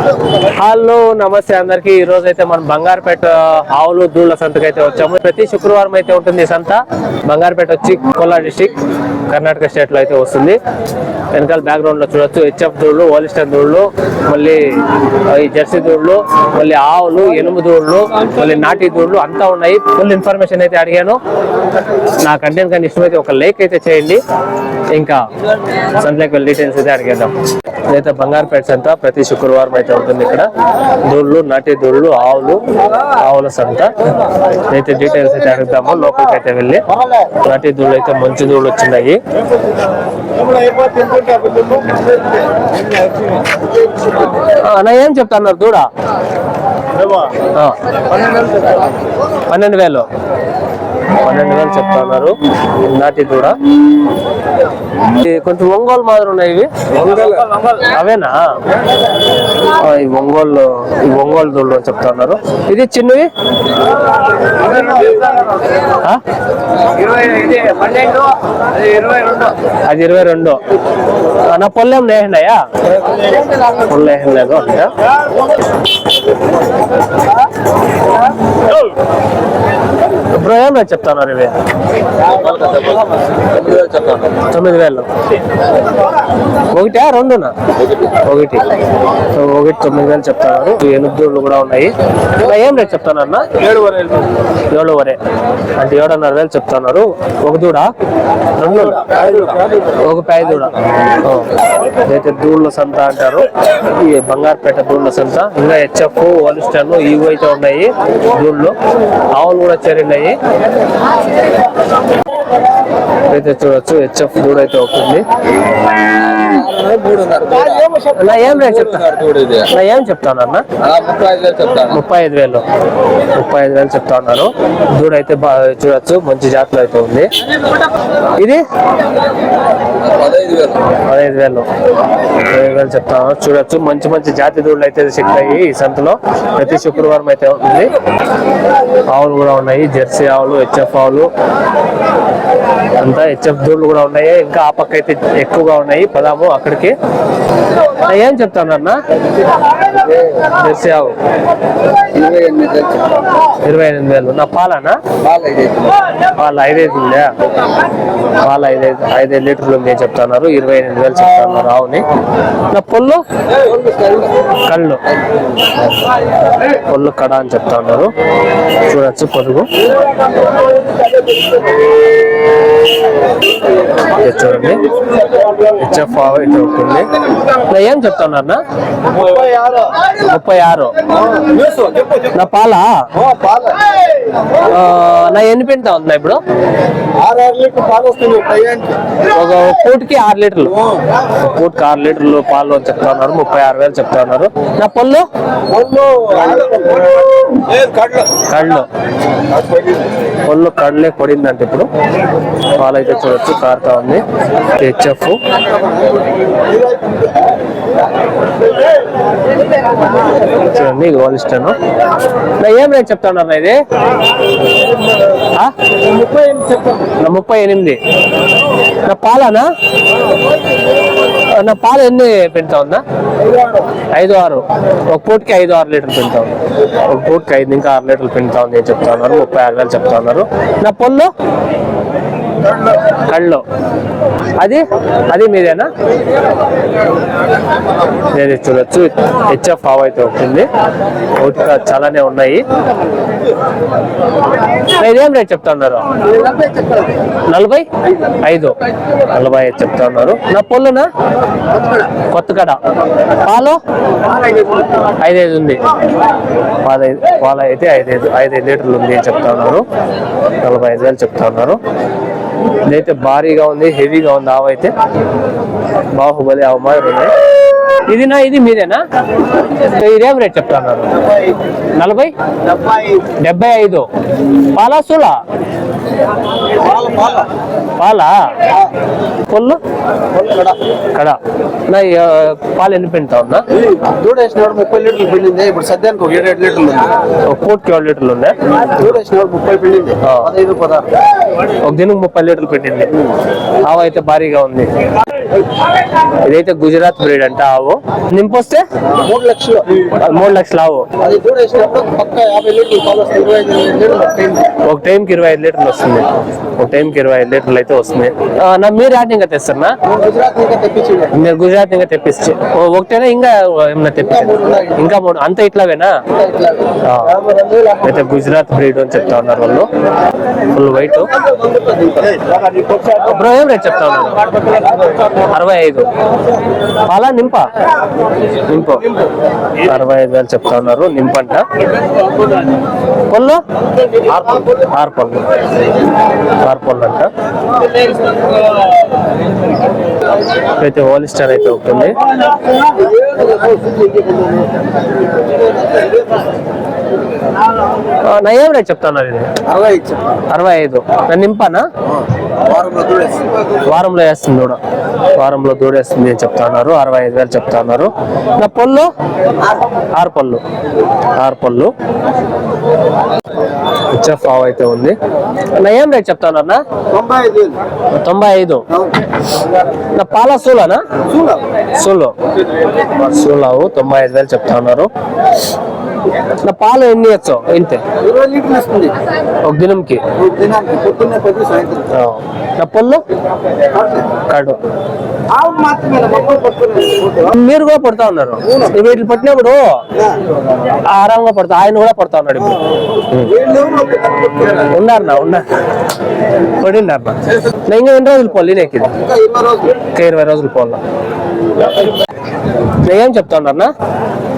Hello నమస్తే అందరికి. ఈ రోజు అయితే మనం బంగారుపేట ఆవులు దూళ్ళ సంతకు అయితే వచ్చాము. ప్రతి శుక్రవారం అయితే ఉంటుంది ఈ సంత. బంగారుపేట వచ్చి కోలార్ డిస్టిక్ కర్ణాటక స్టేట్ లో అయితే వస్తుంది. వెనకాల బ్యాక్గ్రౌండ్ లో చూడొచ్చు హెచ్ఎఫ్ దూళ్ళు, హోలిస్టన్ దూళ్ళు, మళ్ళీ ఈ జెర్సీ దూళ్ళు, మళ్ళీ ఆవులు, ఎనుము దూళ్ళు, మళ్ళీ నాటి దూళ్ళు అంతా ఉన్నాయి. ఫుల్ ఇన్ఫర్మేషన్ అయితే అడిగాను. నా కంటెంట్ కానీ ఇష్టమైతే ఒక లైక్ అయితే చేయండి. ఇంకా సంతలోకి వెళ్ళి డీటెయిల్స్ అయితే అడిగేద్దాం. ఇదైతే బంగారుపేట సంత ప్రతి శుక్రవారం అయితే ఉంటుంది. ఇక్కడ దూళ్ళు, నాటి దూళ్ళు, ఆవుల సంత అయితే డీటెయిల్స్ అయితే అడుగుతాము. లోపలికి అయితే వెళ్ళి నాటి దూళ్ళు అయితే మంచి దూళ్ళు వచ్చినాయి. అన్న ఏం చెప్తున్నారు దూడ? 12,000 చెప్తా ఉన్నారు. నాటి దూడ కొంచెం ఒంగోలు మాదిరి ఉన్నాయి. ఇవి అవేనా? ఈ ఒంగోలు దూళ్ళు చెప్తా ఉన్నారు. ఇది చిన్నవి అది 22. నా పొల్లేం నేహండాయా? పొల్లేహం లేదు. ఇప్పుడు ఏం రేట్ చెప్తున్నారు ఇవి? 9,000. ఒకటా రెండునా? ఒకటి 9,000 చెప్తున్నారు. ఎనుగుదూళ్ళు కూడా ఉన్నాయి. ఏం రేట్ చెప్తానన్నా? 7,500 అంటే 7,500 చెప్తున్నారు. ఒక దూడ, రెండు, ఒక పై దూడ. అయితే దూళ్ళ సంత అంటారు ఈ బంగారుపేట దూళ్ళ సంత. ఇంకా హెచ్ఎఫ్, హోలిస్టన్ ఇవి అయితే ఉన్నాయి. దూళ్ళు, ఆవులు కూడా చేరినాయి. అయితే చూడొచ్చు హెచ్ఎఫ్ దూడ అయితే అవుతుంది. ఏం రేట్ చెప్తాను? ఏం చెప్తాను అన్న? 35,000 చెప్తా ఉన్నారు. దూడ అయితే చూడొచ్చు మంచి జాతిలో అయితే ఉంది. ఇది 15,000 చెప్తా ఉన్నారు. చూడొచ్చు మంచి మంచి జాతి దూడలు అయితే చెక్కాయి ఈ సంతలో. ప్రతి శుక్రవారం అయితే ఉంటుంది. ఆవులు కూడా ఉన్నాయి. జెర్సీ ఆవులు, హెచ్ఎఫ్ ఆవులు అంతా హెచ్ఎఫ్ దూళ్ళు కూడా ఉన్నాయి. ఇంకా ఆ పక్క అయితే ఎక్కువగా ఉన్నాయి. పదాము అక్కడికి. ఏం చెప్తాను అన్న? జెర్సీ ఆవు 28,000. నా పాలనా? పాలు 5 ఉందా? పాలు 5 లీటర్లు ఉంది చెప్తున్నారు. 28,000 చెప్తున్నారు ఆవుని. నా పొల్లు కడ అని చెప్తా ఉన్నారు. చూడొచ్చు పొదుగు చూడండి. హెచ్ఎఫ్ అయితే ఉంటుంది. ఏం చెప్తున్నారు? 36. నా పాలా? నా ఎన్ని పిండా ఉందా ఇప్పుడు? 6 లీటర్ పాలు వస్తుంది. ఒక పూటకి 6 లీటర్లు. పూటకి 6 లీటర్లు పాలు చెప్తా ఉన్నారు. 36,000 చెప్తా ఉన్నారు. నా పళ్ళు కళ్ళే పడిందంటే ఇప్పుడు పాలు అయితే చూడొచ్చు కారుతా ఉంది. హెచ్ఎఫ్ చూడండి. హోలిస్టన్ ఏం రేట్ చెప్తా ఉన్నారు? ఇది 38. నా పాలనా? నా పాలు ఎన్ని పెడతా ఉందా? 5-6. ఒక పూటకి 5-6 లీటర్లు పెడతా ఉంది. ఒక పూటకి 5 ఇంకా 6 లీటర్లు పెడతా ఉంది అని చెప్తా ఉన్నారు. 36,000 చెప్తా ఉన్నారు. నా పొల్లు కళ్ళు అది మీదేనా? నేను చూడొచ్చు హెచ్ఎఫ్ ఆవు అయితే ఉంటుంది. ఓటిగా చాలానే ఉన్నాయి. ఇదేం రేట్ చెప్తా ఉన్నారు? 45 చెప్తా ఉన్నారు. నా పొల్లునా? కొత్తకడ పాలు 5 ఉంది. పాలు అయితే 5 లీటర్లు ఉంది అని చెప్తా ఉన్నారు. 45,000 చెప్తా ఉన్నారు. ఇదైతే భారీగా ఉంది, హెవీగా ఉంది ఆవు అయితే. బాహుబలి ఆవు మాదిరి ఉంది. ఇది మీదేనా? ఇదేం రేట్ చెప్తా ఉన్నారు? 40, 75. పాలా సూలా? పాలా? పొల్లు కడ. పాలు ఎన్ని పిండుతా ఉన్నా? దూడ వేసినప్పుడు 30 లీటర్లు పిండింది. ఇప్పుడు సద్యానికి ఒక 7 లీటర్లు ఉంది. ఒక పూటకి 7 లీటర్లు ఉన్నాయి. దూడ వేసినప్పుడు 30 పిండింది. 15, 16. ఒక దినం 30 లీటర్లు పెట్టింది. ఆవు అయితే భారీగా ఉంది. ఇదైతే గుజరాత్ బ్రీడ్ అంట ఆవు. నింపొస్తే 3 లక్షలు 3 లక్షలు ఆవు. అది కూడా వేసినప్పుడు పక్క 50 లీటర్లు పాలు వస్తాయి. 25 లీటర్లు ఒక టైంకి 25 లీటర్లు వస్తుంది. ఒక టైంకి 25 లీటర్లు అయితే వస్తుంది. మీరు యాడ్ ఇంకా తెస్తారా? గుజరాత్ ఇంకా తెప్పించి మీరు గుజరాత్ ఇంకా తెప్పించి ఒకటేనా ఇంకా ఏమన్నా తెప్పించారు? ఇంకా 3 అంతా ఇట్లావేనా? అయితే గుజరాత్ బ్రీడ్ అని చెప్తా ఉన్నారు వాళ్ళు. Full white. బ్రో ఏం రేట్ చెప్తా ఉన్నారు? 65. పాలా నింప? నింపు 65,000 చెప్తా ఉన్నారు. నింపంట. పళ్ళు 6 పళ్ళు. 6 పళ్ళు అంట. అయితే హోలిస్టర్ అయితే ఉంటుంది. నా ఏం రేట్ చెప్తా ఉన్నారు? ఇది 65. నా నింపానా? వారంలో వేస్తుంది దూడ. వారంలో దూడేస్తుంది అని చెప్తా ఉన్నారు. 65,000 చెప్తా ఉన్నారు. నా పళ్ళు 6 పళ్ళు. 6 పళ్ళు. హెచ్ఎఫ్ ఆవు అయితే ఉంది. నా ఏం రేట్ చెప్తా ఉన్నారు? 95. నా పాల సూలానా? సూలు సూలావు 95,000 చెప్తా ఉన్నారు. నా పాలు ఎన్ని ఇచ్చో? ఇంతే 20 లీటర్లు ఇస్తుంది ఒక దినంకి. పొద్దున్నే 10 సాయంత్రం. నా పళ్ళు కడు. ఆవు మాత్రమే మీరు కూడా పడుతా ఉన్నారు. వీటిని పట్టినప్పుడు ఆరాంగా పడతా. ఆయన కూడా పడతా ఉన్నాడు ఇప్పుడు. ఉన్నారన్నా పడినారన్నా. ఇంకా ఎన్ని రోజులు పోవాలి? నీకు ఇంకా 20 రోజులు పోవాలా? ఏం చెప్తా ఉన్నారన్నా?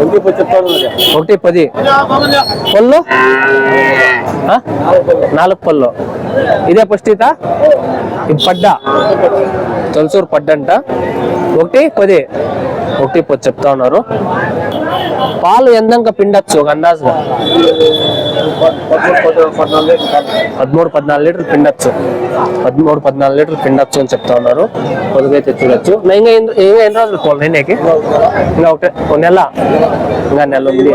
110. పళ్ళు 4 పళ్ళు. ఇదే పుష్టిత. ఇది పడ్డా తొలసూరు పడ్డంట. 110. 110 చెప్తా ఉన్నారు. పాలు ఎంతంగా పిండచ్చు ఒక అందాజుగా? 13-14 లీటర్లు పిండచ్చు. 13-14 లీటర్లు పిండచ్చు అని చెప్తా ఉన్నారు. పొదుగైతే చూడొచ్చు. ఇంకా ఎన్ని రోజులు పోవాలి? నేనేకి ఇంకా ఒక నెల. ఇంకా నెల ఉంది.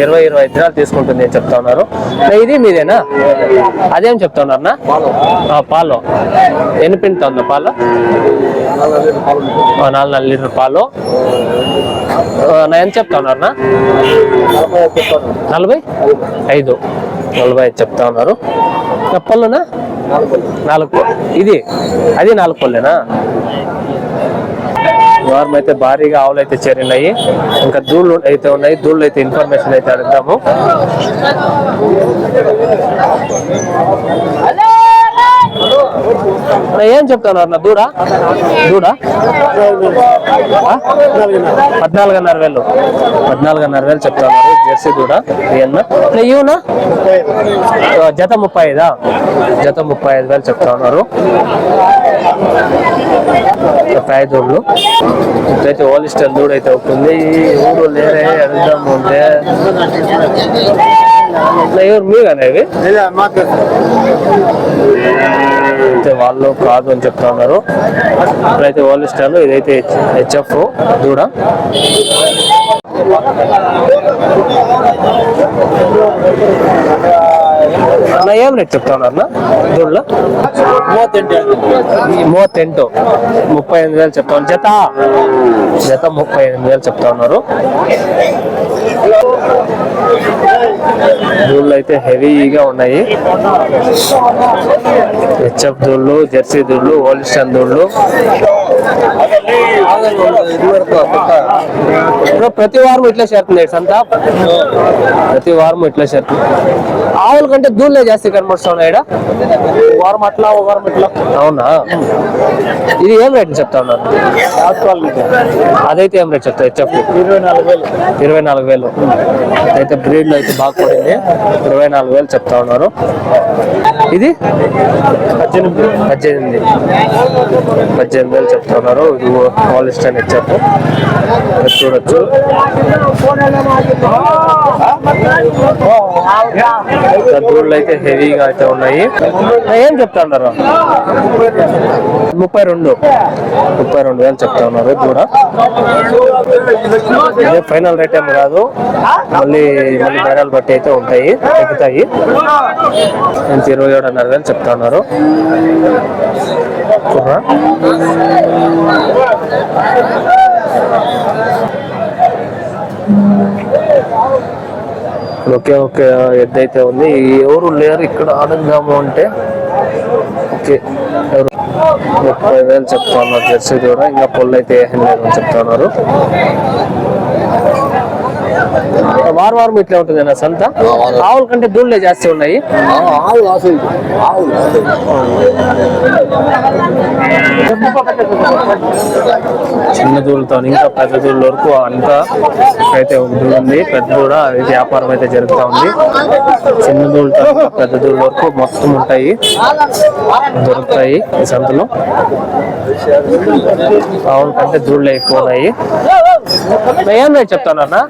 20-25 దినాలు తీసుకుంటుంది అని చెప్తా ఉన్నారు. ఇది మీదేనా? అదేం చెప్తా ఉన్నారన్నా? పాలు ఎన్ని పిండుతా ఉందా? పాలు 4 లీటర్ పాలు. నా ఎంత చెప్తా ఉన్నారన్నా? 45. 45 చెప్తా ఉన్నారు. పళ్ళునా 4. ఇది అది 4 పళ్ళేనా? వారం అయితే భారీగా ఆవులు అయితే చేరినాయి. ఇంకా దూళ్ళు అయితే ఉన్నాయి. దూళ్ళు అయితే ఇన్ఫర్మేషన్ అయితే అడుగుతాము. ఏం చెప్తున్నారు నా దూడ? 14,500. 14,500 చెప్తా ఉన్నారు. జెర్సీ దూడ. ఇవ్వనా? జత 35. జత 35,000 చెప్తా ఉన్నారు. 5 దూడలు. ఇప్పుడైతే హోలిస్టర్ దూడ అయితే అవుతుంది. ఊరు లేరే అడుగుదాము అంటే ఎవరు మీగానే ఇవి? అయితే వాళ్ళు కాదు అని చెప్తా ఉన్నారు. ఇప్పుడైతే హోలిస్టర్. ఇదైతే హెచ్ఎఫ్ దూడ. ఏం రేట్ చెప్తా ఉన్నారు దూడలో? 38. 38,000 చెప్తా ఉన్నారు. జత 38,000 చెప్తా ఉన్నారు. దూళ్ళు అయితే హెవీగా ఉన్నాయి. హెచ్ఎఫ్ దూళ్ళు, జెర్సీ దూళ్ళు, హోలిస్టర్ దూళ్ళు. ప్రతి వారం ఇట్లా చేరుతుంది సంత. ప్రతి వారం ఇట్లా చేరుతుంది. ఆవుల కంటే దూళ్ళే జాస్తి కనబడుతున్నాయి. వారం అట్లా వారం ఇట్లా. అవునా? ఇది ఏం రేట్ చెప్తా ఉన్నారు? అదైతే ఏం రేట్ చెప్తా? హెచ్ఎఫ్ 24,000. అయితే బ్రీడ్ లో అయితే బాగా పడింది. 24,000 చెప్తా ఉన్నారు. ఇది 18,000 చెప్తా ఉన్నారు. ఇది హోలిస్టర్ హెచ్ఎఫ్ చూడొచ్చు. దూళ్ళు అయితే హెవీగా అయితే ఉన్నాయి. ఏం చెప్తా ఉన్నారు? 32,000 చెప్తా ఉన్నారు దూడ. ఇదే ఫైనల్ రేట్ ఏం కాదు, మళ్ళీ బేరాలు బట్టి అయితే ఉంటాయి, తగ్గుతాయి. 27,500 చెప్తా ఉన్నారు. ఒకే ఎద్దైతే ఉంది. ఎవరు లేరు ఇక్కడ అడగదాము అంటే. ఓకే, 30,000 చెప్తా ఉన్నారు జెర్సీ దూడ. ఇంకా పొల్లు అయితే ఏం లేదని చెప్తా ఉన్నారు. వారం ఇట్లా ఉంటుంది అన్న సంత. ఆవుల కంటే దూళ్ళే జాస్తి ఉన్నాయి. చిన్న దూళ్ళతో ఇంకా పెద్ద దూళ్ళ వరకు అంతా అయితే ఉంది. పెద్ద దూడ వ్యాపారం అయితే జరుగుతూ ఉంది. చిన్న దూళ్ళతో పెద్ద దూళ్ళ వరకు మొత్తం ఉంటాయి, దొరుకుతాయి ఈ సంతలో. ఆవుల కంటే దూళ్ళే ఎక్కువ ఉన్నాయి. ఏం రేట్ చెప్తా ఉన్నారన్నా?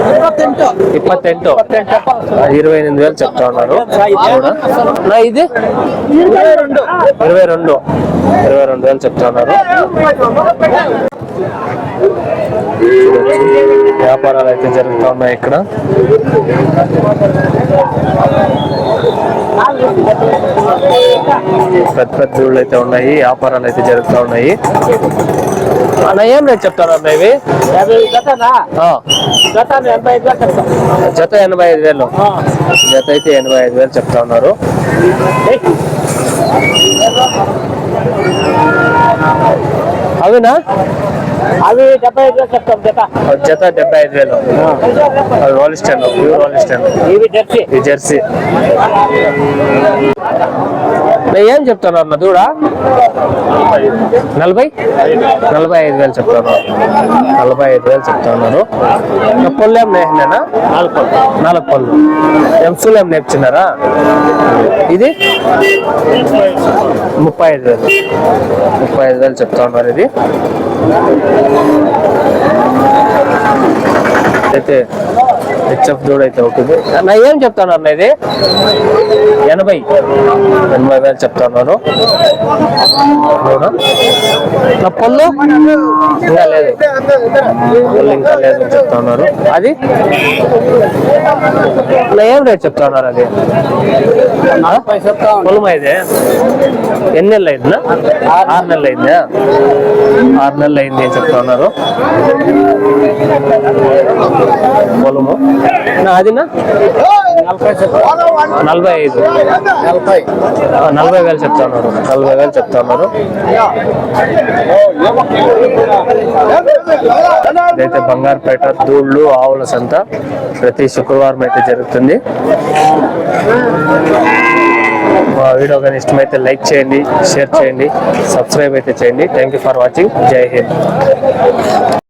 28,000 28,000 చెప్తా ఉన్నారు. ఇది 22,000 చెప్తా ఉన్నారు. వ్యాపారాలు అయితే జరుగుతూ ఉన్నాయి ఇక్కడ. పెద్ద దూళ్ళు అయితే ఉన్నాయి, వ్యాపారాలు అయితే జరుగుతూ ఉన్నాయి. అన్న ఏం రేట్ చెప్తారు అన్న ఇవి? జత 85,000. జత అయితే 85,000 చెప్తా ఉన్నారు. అవినా? అవి 75,000 చెప్తాం. జత 75,000. రోలిస్టన్, ప్యూర్ రోలిస్టన్. ఇవి జెర్సీ. ఏం చెప్తాను అన్న దూడ? 45,000 చెప్తాను. 45,000 చెప్తా ఉన్నారు. పొల్లు ఏం నేనా? 4 పళ్ళు. ఎంసులు ఏం నేర్చున్నారా? ఇది 35,000 చెప్తా ఉన్నారు. ఇది అయితే హెచ్ఎఫ్ దూడ అయితే ఉంటుంది. నా ఏం చెప్తాను అన్న ఇది? 80,000 చెప్తా ఉన్నారు. నా పొల్లు ఇంకా లేదు, ఇంకా లేదు చెప్తా ఉన్నారు. అది నా ఏం రేట్ చెప్తా ఉన్నారు? అది పొలం అయితే ఎన్ని నెలలు అయిందా? 6 నెలలు అయిందా? 6 నెలలు అయింది అని చెప్తా ఉన్నారు. పొలము అదినా 40,000 చెప్తా ఉన్నారు. 40,000 చెప్తా ఉన్నారు. ఇదైతే బంగారుపేట దూళ్ళు ఆవుల సంత ప్రతి శుక్రవారం అయితే జరుగుతుంది. మా వీడియో కానీ ఇష్టమైతే లైక్ చేయండి, షేర్ చేయండి, సబ్స్క్రైబ్ అయితే చేయండి. Thank you for watching. జై హింద్.